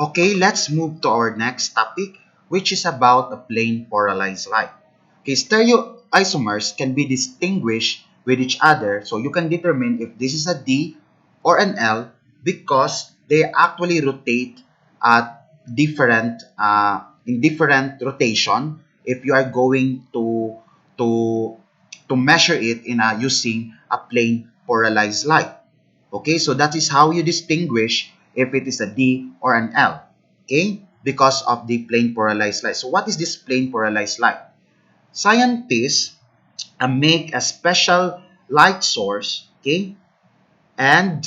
Okay, let's move to our next topic, which is about a plain polarized light. Okay, stereoisomers can be distinguished with each other, so you can determine if this is a D or an L because they actually rotate at different in different rotation. If you are going to to measure it in using a plain polarized light. Okay, so that is how you distinguish if it is a D or an L. Okay, because of the plane polarized light. So what is this plane polarized light? Scientists make a special light source, okay, and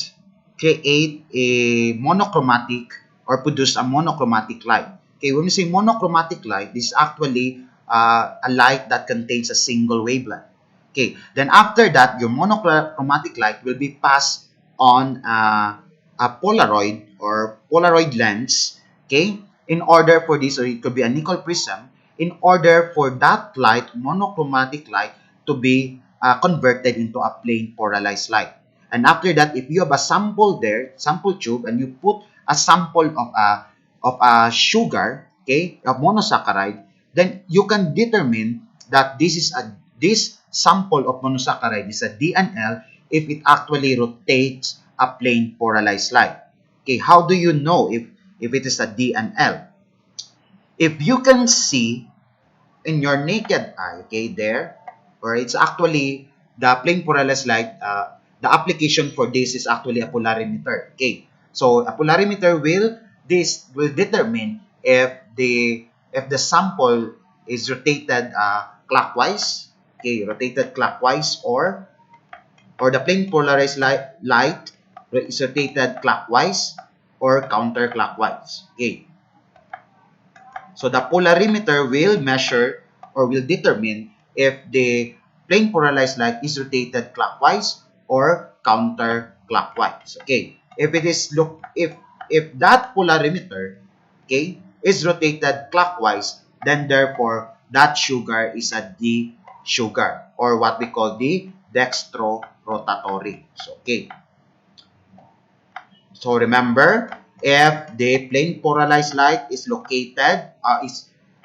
create a monochromatic or produce a monochromatic light. Okay, when we say monochromatic light, this is actually a light that contains a single wavelength. Okay, then after that, your monochromatic light will be passed on a Polaroid or Polaroid lens. Okay, in order for this, or it could be a nickel prism, in order for that light, monochromatic light, to be converted into a plain polarized light. And after that, if you have a sample there, sample tube, and you put a sample of a sugar, okay, a monosaccharide, then you can determine that this sample of monosaccharide is a D and L if it actually rotates a plane polarized light. Okay, how do you know if it is a D and L? If you can see in your naked eye, okay, there, or it's actually the plane polarized light, the application for this is actually a polarimeter. Okay, so a polarimeter will determine if the sample is rotated clockwise, okay, rotated clockwise, or the plane polarized light is rotated clockwise or counterclockwise. Okay, so the polarimeter will measure or will determine if the plane polarized light is rotated clockwise or counterclockwise. Okay. If it is if that polarimeter, okay, is rotated clockwise, then therefore that sugar is a D sugar, or what we call the dextrorotatory. So okay. So remember, if the plane polarized light is located,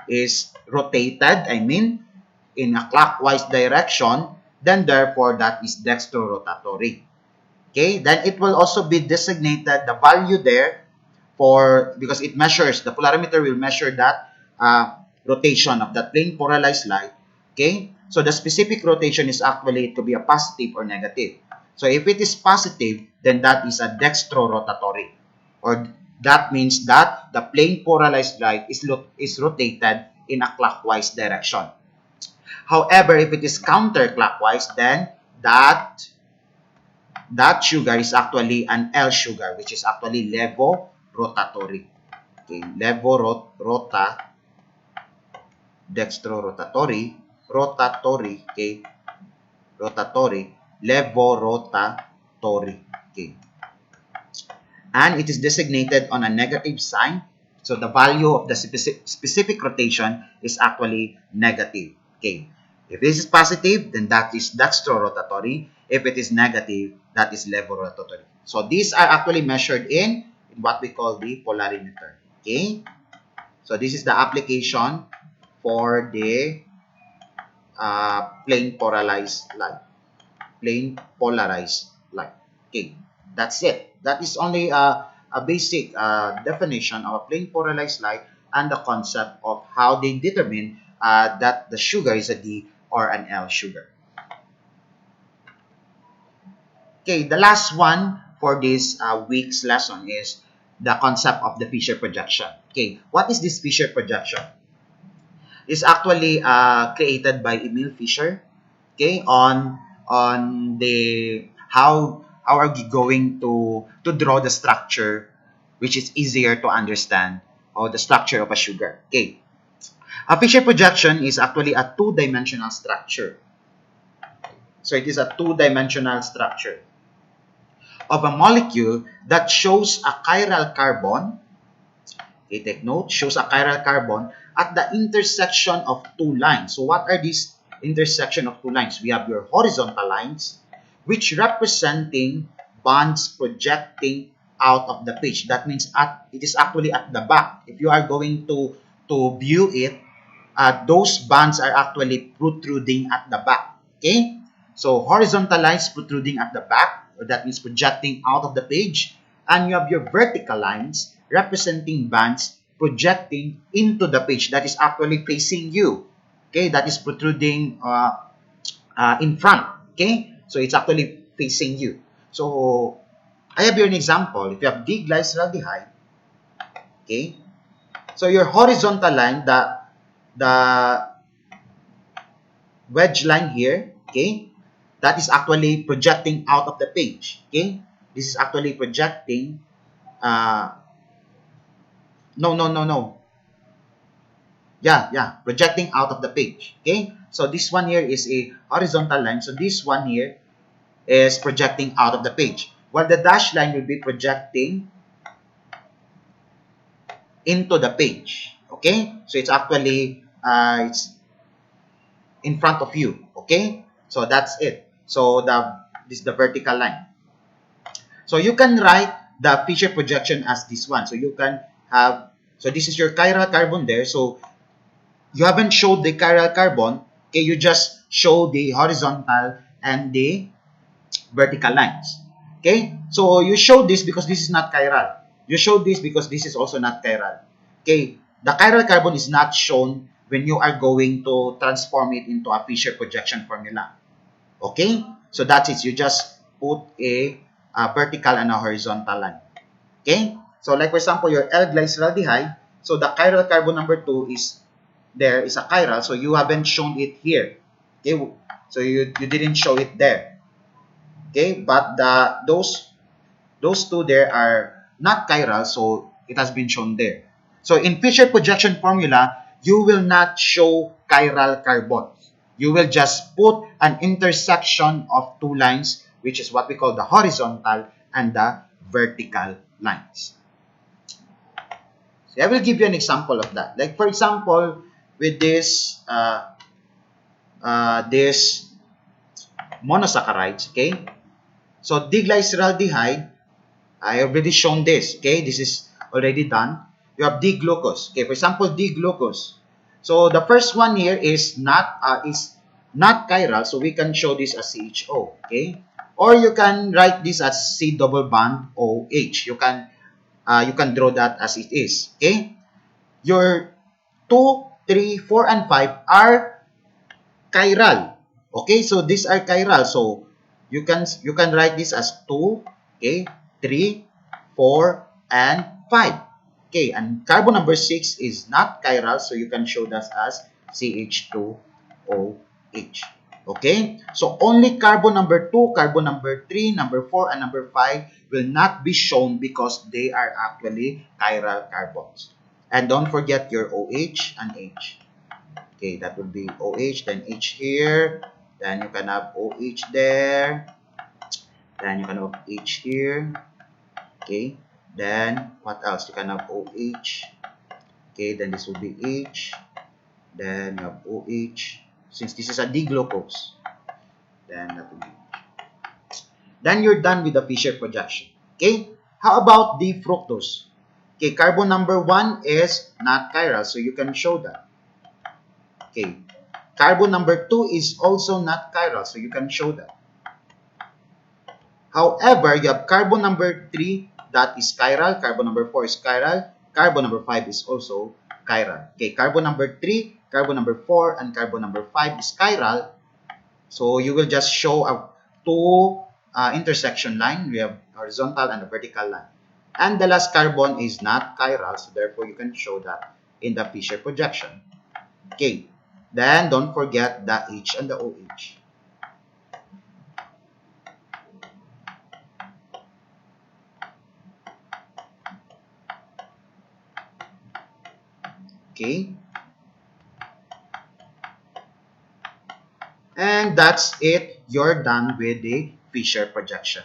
is rotated, I mean, in a clockwise direction, then therefore that is dextrorotatory. Okay, then it will also be designated the value there for, because it measures, the polarimeter will measure that rotation of that plane polarized light. Okay, so the specific rotation is actually to be a positive or negative. So if it is positive, then that is a dextrorotatory, or that means that the plane polarized light is rotated in a clockwise direction. However, if it is counterclockwise, then that sugar is actually an L sugar, which is actually levorotatory. Okay, dextrorotatory, rotatory, okay, rotatory, levorotatory, okay. And it is designated on a negative sign, so the value of the specific rotation is actually negative, okay. If this is positive, then that is dextrorotatory. If it is negative, that is levorotatory. So these are actually measured in what we call the polarimeter, okay. So this is the application for the plane polarized light. Plane polarized light. Okay, that's it. That is only a basic definition of a plane polarized light and the concept of how they determine that the sugar is a D or an L sugar. Okay, the last one for this week's lesson is the concept of the Fischer projection. Okay, what is this Fischer projection? Is actually created by Emil Fischer, okay, on the how are we going to draw the structure which is easier to understand, or the structure of a sugar. Okay, a Fischer projection is actually a two-dimensional structure. So it is a two-dimensional structure of a molecule that shows a chiral carbon. Okay, take note, shows a chiral carbon at the intersection of two lines. So what are these intersection of two lines? We have your horizontal lines, which representing bonds projecting out of the page. That means it is actually at the back. If you are going to view it, those bands are actually protruding at the back. Okay? So horizontal lines protruding at the back, or that means projecting out of the page. And you have your vertical lines representing bands projecting into the page, that is actually facing you. Okay? That is protruding in front. Okay? So it's actually facing you. So I have here an example. If you have diglyceraldehyde, okay? So your horizontal line, the wedge line here, okay? That is actually projecting out of the page, okay? This is actually projecting, no. Yeah, projecting out of the page, okay? So this one here is a horizontal line. So this one here is projecting out of the page. While the dashed line will be projecting into the page, okay? So it's actually, it's in front of you, okay? So that's it. So this is the vertical line. So you can write the Fischer projection as this one. So you can have, so this is your chiral carbon there. So you haven't showed the chiral carbon, okay? You just show the horizontal and the vertical lines, okay? So you show this because this is not chiral. You show this because this is also not chiral, okay? The chiral carbon is not shown when you are going to transform it into a Fischer projection formula, okay? So that's it. You just put a vertical and a horizontal line, okay? So like for example, your L-glyceraldehyde, so the chiral carbon number 2 is there, is a chiral, so you haven't shown it here, okay? So you didn't show it there, okay? But those two there are not chiral, so it has been shown there. So in Fischer projection formula, you will not show chiral carbons. You will just put an intersection of two lines, which is what we call the horizontal and the vertical lines. So I will give you an example of that. Like for example, with this monosaccharides, okay? So diglyceraldehyde, I already shown this, okay? This is already done. You have D-glucose, okay? For example, D-glucose. So the first one here is not chiral, so we can show this as CHO, okay? Or you can write this as C double bond OH. You can draw that as it is, okay? Your 2, 3, 4, and 5 are chiral. Okay, so these are chiral. So you can write this as 2, okay, 3, 4, and 5. Okay, and carbon number 6 is not chiral, so you can show that as CH2OH. Okay, so only carbon number 2, carbon number 3, number 4, and number 5 will not be shown because they are actually chiral carbons. And don't forget your OH and H. Okay, that would be OH, then H here, then you can have OH there, then you can have H here, okay, then what else? You can have OH, okay, then this will be H, then you have OH, since this is a D-glucose, then that will be H. Then you're done with the Fischer projection, okay? How about the fructose? Okay, carbon number 1 is not chiral, so you can show that. Okay, carbon number 2 is also not chiral, so you can show that. However, you have carbon number 3 that is chiral, carbon number 4 is chiral, carbon number 5 is also chiral. Okay, carbon number 3, carbon number 4, and carbon number 5 is chiral. So you will just show a two intersection line. We have horizontal and a vertical line. And the last carbon is not chiral, so therefore you can show that in the Fischer projection. Okay. Then, don't forget the H and the OH. Okay. And that's it. You're done with the Fischer projection.